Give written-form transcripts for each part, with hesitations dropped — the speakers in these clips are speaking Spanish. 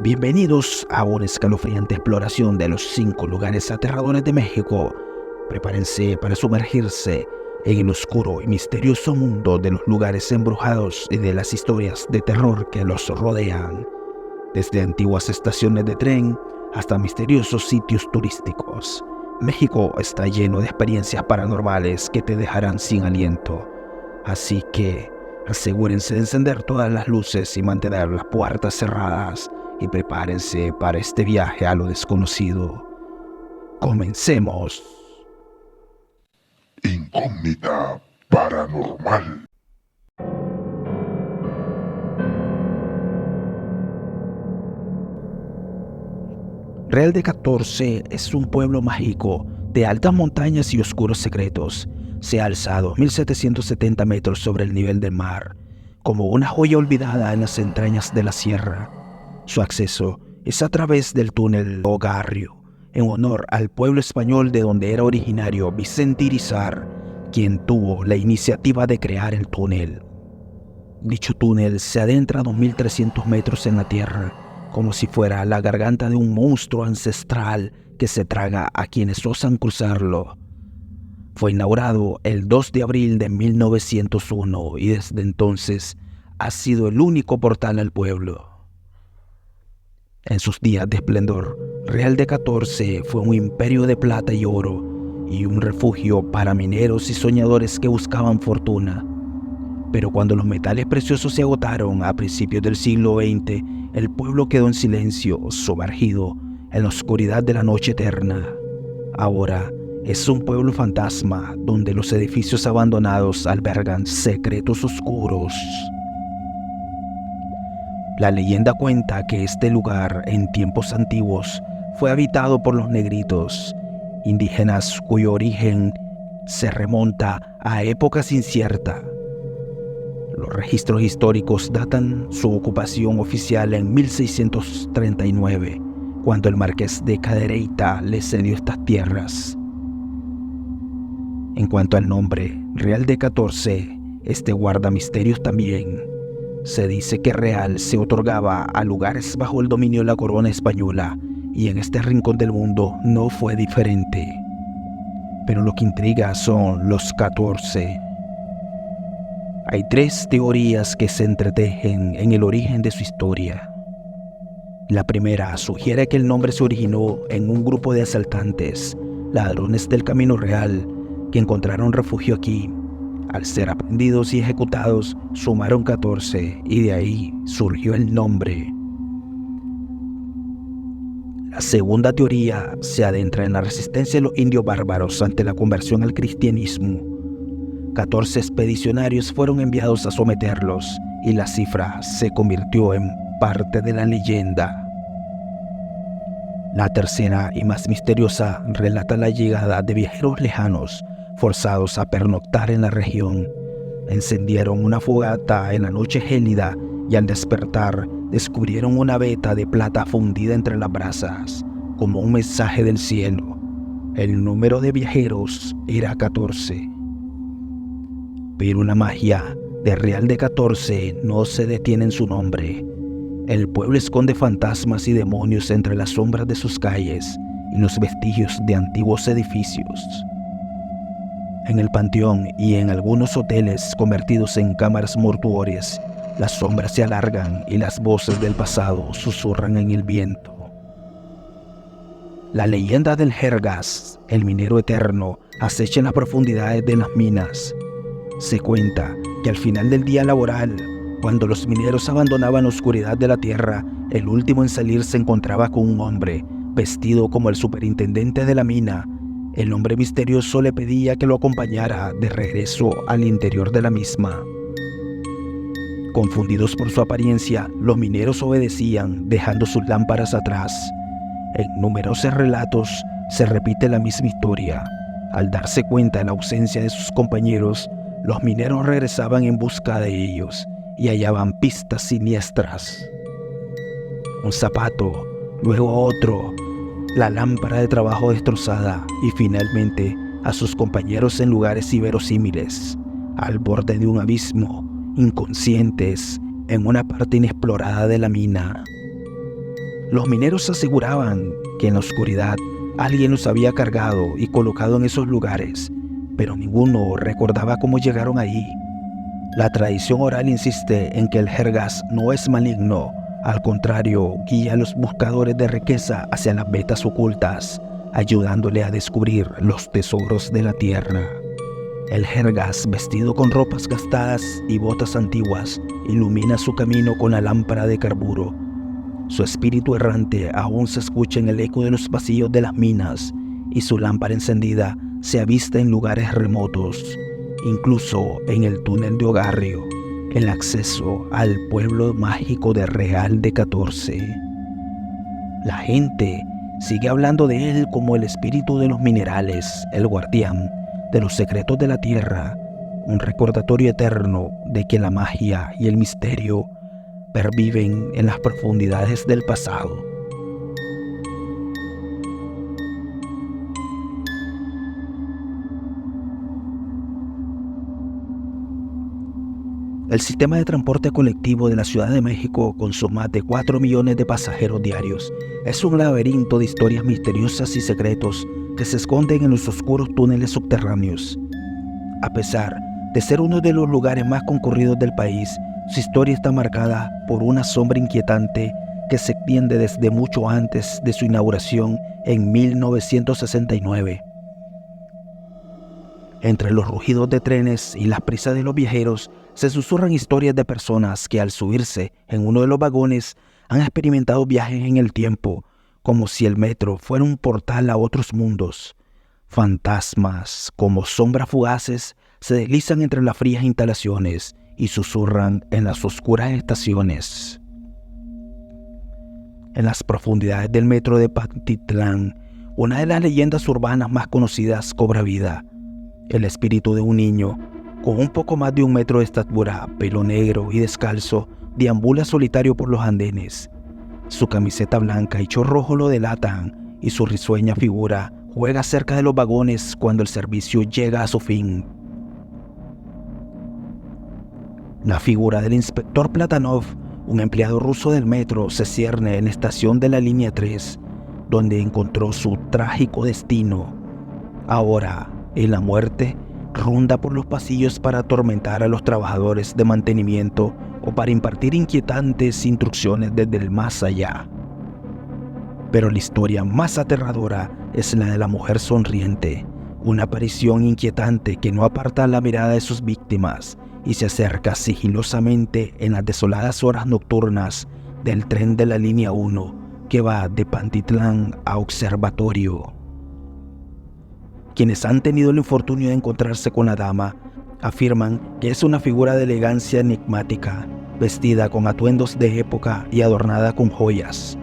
Bienvenidos a una escalofriante exploración de los 5 lugares aterradores de México. Prepárense para sumergirse en el oscuro y misterioso mundo de los lugares embrujados y de las historias de terror que los rodean. Desde antiguas estaciones de tren hasta misteriosos sitios turísticos, México está lleno de experiencias paranormales que te dejarán sin aliento. Así que asegúrense de encender todas las luces y mantener las puertas cerradas. Y prepárense para este viaje a lo desconocido. ¡Comencemos! Incógnita paranormal. Real de 14 es un pueblo mágico de altas montañas y oscuros secretos. Se alza a 2.770 metros sobre el nivel del mar, como una joya olvidada en las entrañas de la sierra. Su acceso es a través del túnel Ogarrio, en honor al pueblo español de donde era originario Vicente Irizar, quien tuvo la iniciativa de crear el túnel. Dicho túnel se adentra a 2.300 metros en la tierra, como si fuera la garganta de un monstruo ancestral que se traga a quienes osan cruzarlo. Fue inaugurado el 2 de abril de 1901 y desde entonces ha sido el único portal al pueblo. En sus días de esplendor, Real de 14 fue un imperio de plata y oro y un refugio para mineros y soñadores que buscaban fortuna. Pero cuando los metales preciosos se agotaron a principios del siglo XX, el pueblo quedó en silencio, sumergido en la oscuridad de la noche eterna. Ahora es un pueblo fantasma donde los edificios abandonados albergan secretos oscuros. La leyenda cuenta que este lugar, en tiempos antiguos, fue habitado por los negritos, indígenas cuyo origen se remonta a épocas inciertas. Los registros históricos datan su ocupación oficial en 1639, cuando el marqués de Cadereyta le cedió estas tierras. En cuanto al nombre, Real de 14, este guarda misterios también. Se dice que Real se otorgaba a lugares bajo el dominio de la corona española, y en este rincón del mundo no fue diferente. Pero lo que intriga son los 14. Hay 3 teorías que se entretejen en el origen de su historia. La primera sugiere que el nombre se originó en un grupo de asaltantes, ladrones del Camino Real, que encontraron refugio aquí. Al ser aprendidos y ejecutados, sumaron 14 y de ahí surgió el nombre. La segunda teoría se adentra en la resistencia de los indios bárbaros ante la conversión al cristianismo. 14 expedicionarios fueron enviados a someterlos y la cifra se convirtió en parte de la leyenda. La tercera y más misteriosa relata la llegada de viajeros lejanos forzados a pernoctar en la región. Encendieron una fogata en la noche gélida y al despertar descubrieron una veta de plata fundida entre las brasas, como un mensaje del cielo. El número de viajeros era 14. Pero la magia de Real de 14 no se detiene en su nombre. El pueblo esconde fantasmas y demonios entre las sombras de sus calles y los vestigios de antiguos edificios. En el panteón y en algunos hoteles convertidos en cámaras mortuorias, las sombras se alargan y las voces del pasado susurran en el viento. La leyenda del Jergas, el minero eterno, acecha en las profundidades de las minas. Se cuenta que al final del día laboral, cuando los mineros abandonaban la oscuridad de la tierra, el último en salir se encontraba con un hombre, vestido como el superintendente de la mina. El hombre misterioso le pedía que lo acompañara de regreso al interior de la misma. Confundidos por su apariencia, los mineros obedecían, dejando sus lámparas atrás. En numerosos relatos se repite la misma historia. Al darse cuenta de la ausencia de sus compañeros, los mineros regresaban en busca de ellos y hallaban pistas siniestras. Un zapato, luego otro, la lámpara de trabajo destrozada y finalmente a sus compañeros en lugares inverosímiles, al borde de un abismo, inconscientes, en una parte inexplorada de la mina. Los mineros aseguraban que en la oscuridad alguien los había cargado y colocado en esos lugares, pero ninguno recordaba cómo llegaron allí. La tradición oral insiste en que el Jergas no es maligno, al contrario, guía a los buscadores de riqueza hacia las vetas ocultas, ayudándole a descubrir los tesoros de la tierra. El Jergas, vestido con ropas gastadas y botas antiguas, ilumina su camino con la lámpara de carburo. Su espíritu errante aún se escucha en el eco de los pasillos de las minas y su lámpara encendida se avista en lugares remotos, incluso en el túnel de Ogarrio, el acceso al pueblo mágico de Real de 14. La gente sigue hablando de él como el espíritu de los minerales, el guardián de los secretos de la tierra, un recordatorio eterno de que la magia y el misterio perviven en las profundidades del pasado. El sistema de transporte colectivo de la Ciudad de México, con sus más de 4 millones de pasajeros diarios, es un laberinto de historias misteriosas y secretos que se esconden en los oscuros túneles subterráneos. A pesar de ser uno de los lugares más concurridos del país, su historia está marcada por una sombra inquietante que se extiende desde mucho antes de su inauguración en 1969. Entre los rugidos de trenes y las prisas de los viajeros se susurran historias de personas que al subirse en uno de los vagones han experimentado viajes en el tiempo, como si el metro fuera un portal a otros mundos. Fantasmas, como sombras fugaces, se deslizan entre las frías instalaciones y susurran en las oscuras estaciones. En las profundidades del metro de Pantitlán, una de las leyendas urbanas más conocidas cobra vida. El espíritu de un niño, con un poco más de 1 metro de estatura, pelo negro y descalzo, deambula solitario por los andenes. Su camiseta blanca y short rojo lo delatan, y su risueña figura juega cerca de los vagones cuando el servicio llega a su fin. La figura del inspector Platanov, un empleado ruso del metro, se cierne en la estación de la línea 3, donde encontró su trágico destino. Ahora, en la muerte, ronda por los pasillos para atormentar a los trabajadores de mantenimiento o para impartir inquietantes instrucciones desde el más allá. Pero la historia más aterradora es la de la mujer sonriente, una aparición inquietante que no aparta la mirada de sus víctimas y se acerca sigilosamente en las desoladas horas nocturnas del tren de la línea 1 que va de Pantitlán a Observatorio. Quienes han tenido el infortunio de encontrarse con la dama afirman que es una figura de elegancia enigmática, vestida con atuendos de época y adornada con joyas.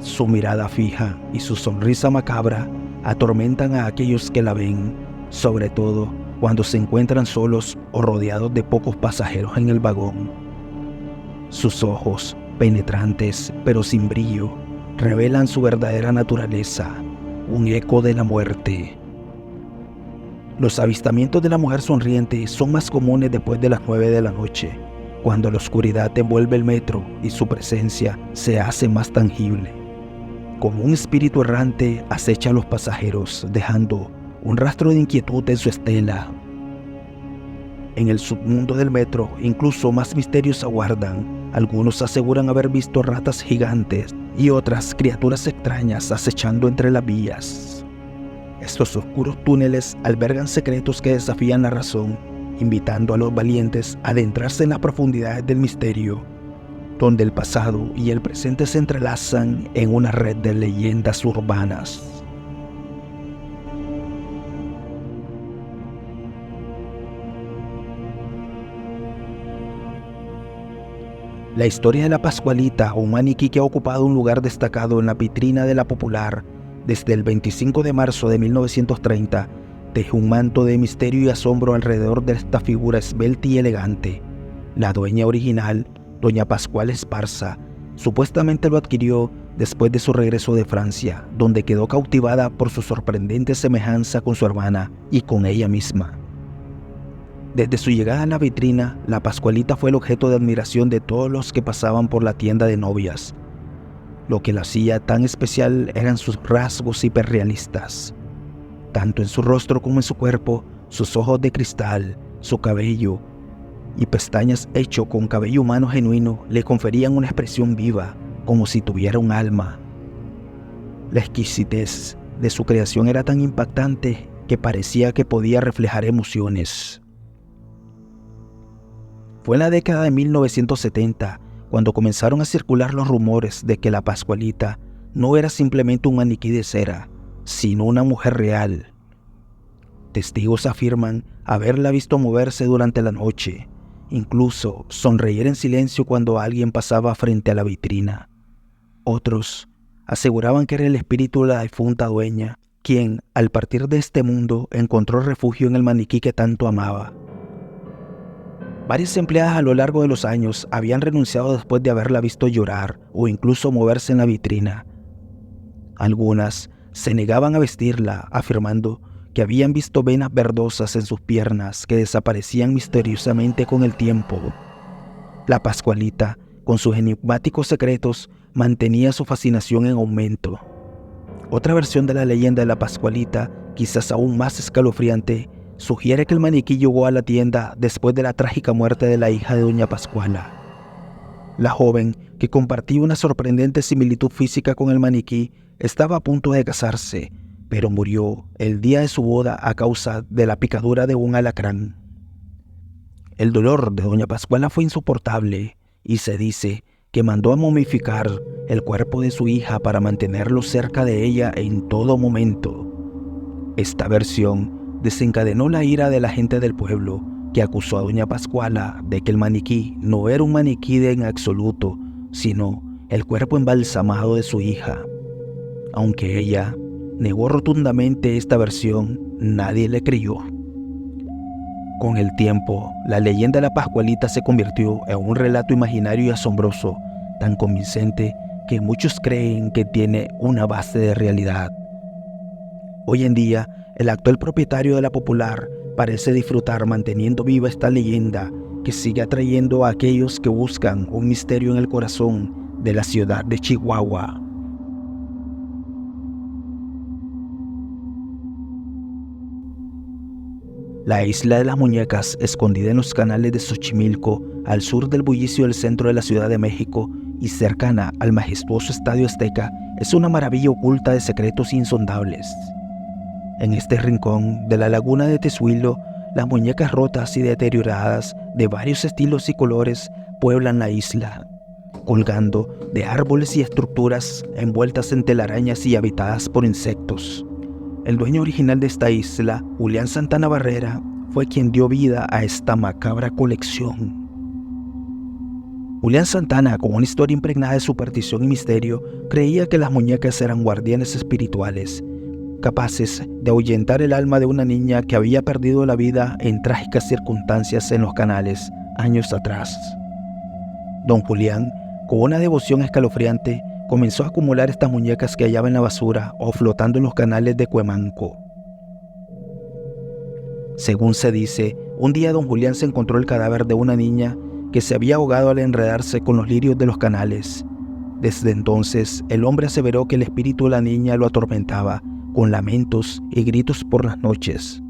Su mirada fija y su sonrisa macabra atormentan a aquellos que la ven, sobre todo cuando se encuentran solos o rodeados de pocos pasajeros en el vagón. Sus ojos, penetrantes pero sin brillo, revelan su verdadera naturaleza, un eco de la muerte. Los avistamientos de la mujer sonriente son más comunes después de las 9 de la noche, cuando la oscuridad envuelve el metro y su presencia se hace más tangible. Como un espíritu errante acecha a los pasajeros, dejando un rastro de inquietud en su estela. En el submundo del metro, incluso más misterios aguardan. Algunos aseguran haber visto ratas gigantes y otras criaturas extrañas acechando entre las vías. Estos oscuros túneles albergan secretos que desafían la razón, invitando a los valientes a adentrarse en las profundidades del misterio, donde el pasado y el presente se entrelazan en una red de leyendas urbanas. La historia de la Pascualita, un maniquí que ha ocupado un lugar destacado en la vitrina de la Popular desde el 25 de marzo de 1930, teje un manto de misterio y asombro alrededor de esta figura esbelta y elegante. La dueña original, doña Pascual Esparza, supuestamente lo adquirió después de su regreso de Francia, donde quedó cautivada por su sorprendente semejanza con su hermana y con ella misma. Desde su llegada a la vitrina, la Pascualita fue el objeto de admiración de todos los que pasaban por la tienda de novias. Lo que la hacía tan especial eran sus rasgos hiperrealistas. Tanto en su rostro como en su cuerpo, sus ojos de cristal, su cabello y pestañas hechos con cabello humano genuino le conferían una expresión viva, como si tuviera un alma. La exquisitez de su creación era tan impactante que parecía que podía reflejar emociones. Fue en la década de 1970 cuando comenzaron a circular los rumores de que la Pascualita no era simplemente un maniquí de cera, sino una mujer real. Testigos afirman haberla visto moverse durante la noche, incluso sonreír en silencio cuando alguien pasaba frente a la vitrina. Otros aseguraban que era el espíritu de la difunta dueña, quien, al partir de este mundo, encontró refugio en el maniquí que tanto amaba. Varias empleadas a lo largo de los años habían renunciado después de haberla visto llorar o incluso moverse en la vitrina. Algunas se negaban a vestirla, afirmando que habían visto venas verdosas en sus piernas que desaparecían misteriosamente con el tiempo. La Pascualita, con sus enigmáticos secretos, mantenía su fascinación en aumento. Otra versión de la leyenda de la Pascualita, quizás aún más escalofriante, sugiere que el maniquí llegó a la tienda después de la trágica muerte de la hija de doña Pascuala. La joven, que compartía una sorprendente similitud física con el maniquí, estaba a punto de casarse, pero murió el día de su boda a causa de la picadura de un alacrán. El dolor de doña Pascuala fue insoportable y se dice que mandó a momificar el cuerpo de su hija para mantenerlo cerca de ella en todo momento. Esta versión desencadenó la ira de la gente del pueblo, que acusó a doña Pascuala de que el maniquí no era un maniquí en absoluto, sino el cuerpo embalsamado de su hija. Aunque ella negó rotundamente esta versión, nadie le creyó. Con el tiempo, la leyenda de la Pascualita se convirtió en un relato imaginario y asombroso, tan convincente que muchos creen que tiene una base de realidad. Hoy en día, el actual propietario de la Popular parece disfrutar manteniendo viva esta leyenda que sigue atrayendo a aquellos que buscan un misterio en el corazón de la ciudad de Chihuahua. La isla de las muñecas, escondida en los canales de Xochimilco, al sur del bullicio del centro de la Ciudad de México y cercana al majestuoso Estadio Azteca, es una maravilla oculta de secretos insondables. En este rincón de la laguna de Tezuilo, las muñecas rotas y deterioradas de varios estilos y colores pueblan la isla, colgando de árboles y estructuras envueltas en telarañas y habitadas por insectos. El dueño original de esta isla, Julián Santana Barrera, fue quien dio vida a esta macabra colección. Julián Santana, con una historia impregnada de superstición y misterio, creía que las muñecas eran guardianes espirituales, capaces de ahuyentar el alma de una niña que había perdido la vida en trágicas circunstancias en los canales años atrás. Don Julián, con una devoción escalofriante, comenzó a acumular estas muñecas que hallaba en la basura o flotando en los canales de Cuemanco. Según se dice, un día don Julián se encontró el cadáver de una niña que se había ahogado al enredarse con los lirios de los canales. Desde entonces, el hombre aseveró que el espíritu de la niña lo atormentaba, con lamentos y gritos por las noches.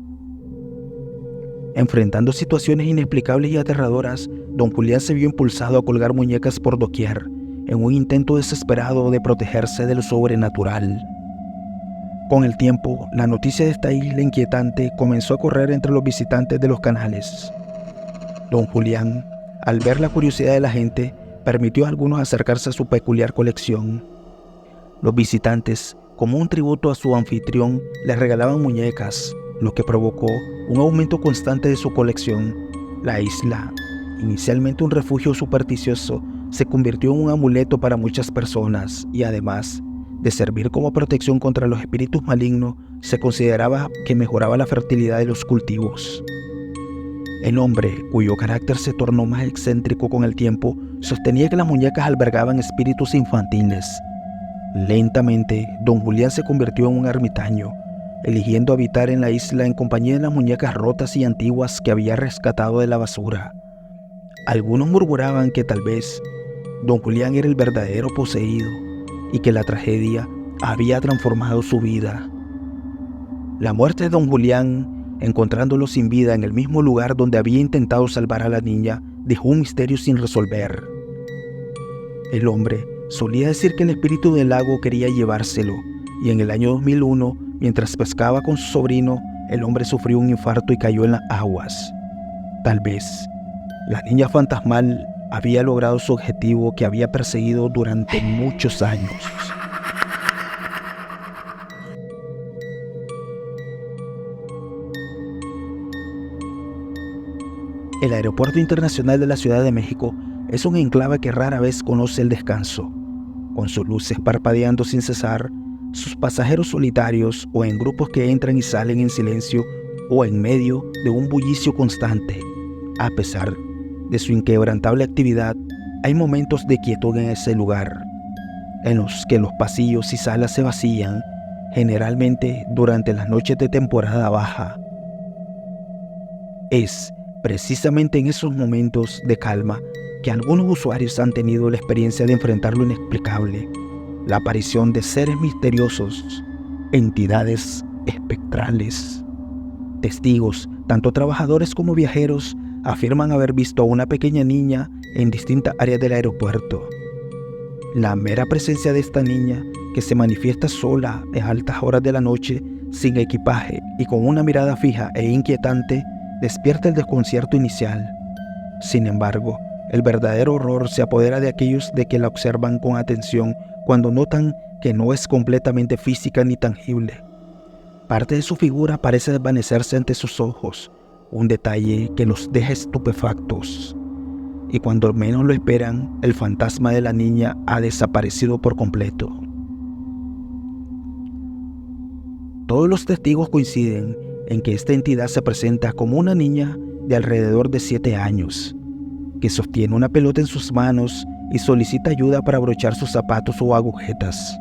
Enfrentando situaciones inexplicables y aterradoras, don Julián se vio impulsado a colgar muñecas por doquier, en un intento desesperado de protegerse de lo sobrenatural. Con el tiempo, la noticia de esta isla inquietante comenzó a correr entre los visitantes de los canales. Don Julián, al ver la curiosidad de la gente, permitió a algunos acercarse a su peculiar colección. Los visitantes, como un tributo a su anfitrión, le regalaban muñecas, lo que provocó un aumento constante de su colección. La isla, inicialmente un refugio supersticioso, se convirtió en un amuleto para muchas personas y además de servir como protección contra los espíritus malignos, se consideraba que mejoraba la fertilidad de los cultivos. El hombre, cuyo carácter se tornó más excéntrico con el tiempo, sostenía que las muñecas albergaban espíritus infantiles. Lentamente, don Julián se convirtió en un ermitaño, eligiendo habitar en la isla en compañía de las muñecas rotas y antiguas que había rescatado de la basura. Algunos murmuraban que tal vez don Julián era el verdadero poseído, y que la tragedia había transformado su vida. La muerte de don Julián, encontrándolo sin vida en el mismo lugar donde había intentado salvar a la niña, dejó un misterio sin resolver. El hombre solía decir que el espíritu del lago quería llevárselo, y en el año 2001, mientras pescaba con su sobrino, el hombre sufrió un infarto y cayó en las aguas. Tal vez la niña fantasmal había logrado su objetivo que había perseguido durante muchos años. El Aeropuerto Internacional de la Ciudad de México es un enclave que rara vez conoce el descanso. Con sus luces parpadeando sin cesar, sus pasajeros solitarios o en grupos que entran y salen en silencio o en medio de un bullicio constante. A pesar de su inquebrantable actividad, hay momentos de quietud en ese lugar, en los que los pasillos y salas se vacían, generalmente durante las noches de temporada baja. Es precisamente en esos momentos de calma que algunos usuarios han tenido la experiencia de enfrentar lo inexplicable, la aparición de seres misteriosos, entidades espectrales. Testigos, tanto trabajadores como viajeros, afirman haber visto a una pequeña niña en distintas áreas del aeropuerto. La mera presencia de esta niña, que se manifiesta sola a altas horas de la noche, sin equipaje y con una mirada fija e inquietante, despierta el desconcierto inicial. Sin embargo, el verdadero horror se apodera de aquellos de que la observan con atención cuando notan que no es completamente física ni tangible. Parte de su figura parece desvanecerse ante sus ojos, un detalle que los deja estupefactos. Y cuando menos lo esperan, el fantasma de la niña ha desaparecido por completo. Todos los testigos coinciden en que esta entidad se presenta como una niña de alrededor de 7 años, que sostiene una pelota en sus manos y solicita ayuda para abrochar sus zapatos o agujetas.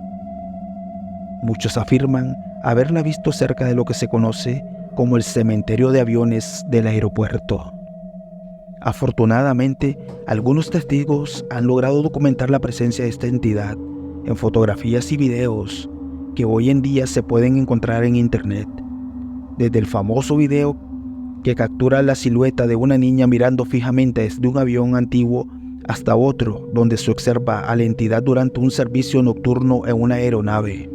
Muchos afirman haberla visto cerca de lo que se conoce como el cementerio de aviones del aeropuerto. Afortunadamente, algunos testigos han logrado documentar la presencia de esta entidad en fotografías y videos que hoy en día se pueden encontrar en internet. Desde el famoso video que captura la silueta de una niña mirando fijamente desde un avión antiguo hasta otro donde se observa a la entidad durante un servicio nocturno en una aeronave.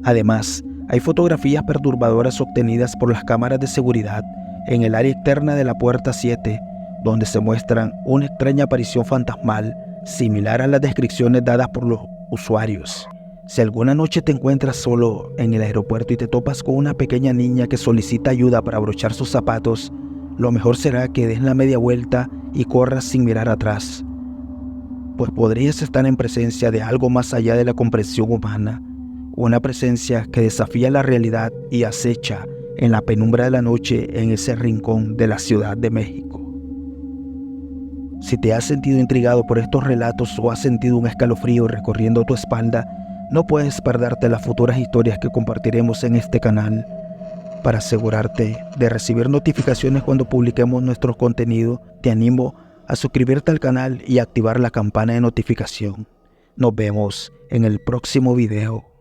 Además, hay fotografías perturbadoras obtenidas por las cámaras de seguridad en el área externa de la puerta 7, donde se muestran una extraña aparición fantasmal similar a las descripciones dadas por los usuarios. Si alguna noche te encuentras solo en el aeropuerto y te topas con una pequeña niña que solicita ayuda para abrochar sus zapatos, lo mejor será que des la media vuelta y corras sin mirar atrás, pues podrías estar en presencia de algo más allá de la comprensión humana, una presencia que desafía la realidad y acecha en la penumbra de la noche en ese rincón de la Ciudad de México. Si te has sentido intrigado por estos relatos o has sentido un escalofrío recorriendo tu espalda, no puedes perderte las futuras historias que compartiremos en este canal. Para asegurarte de recibir notificaciones cuando publiquemos nuestro contenido, te animo a suscribirte al canal y activar la campana de notificación. Nos vemos en el próximo video.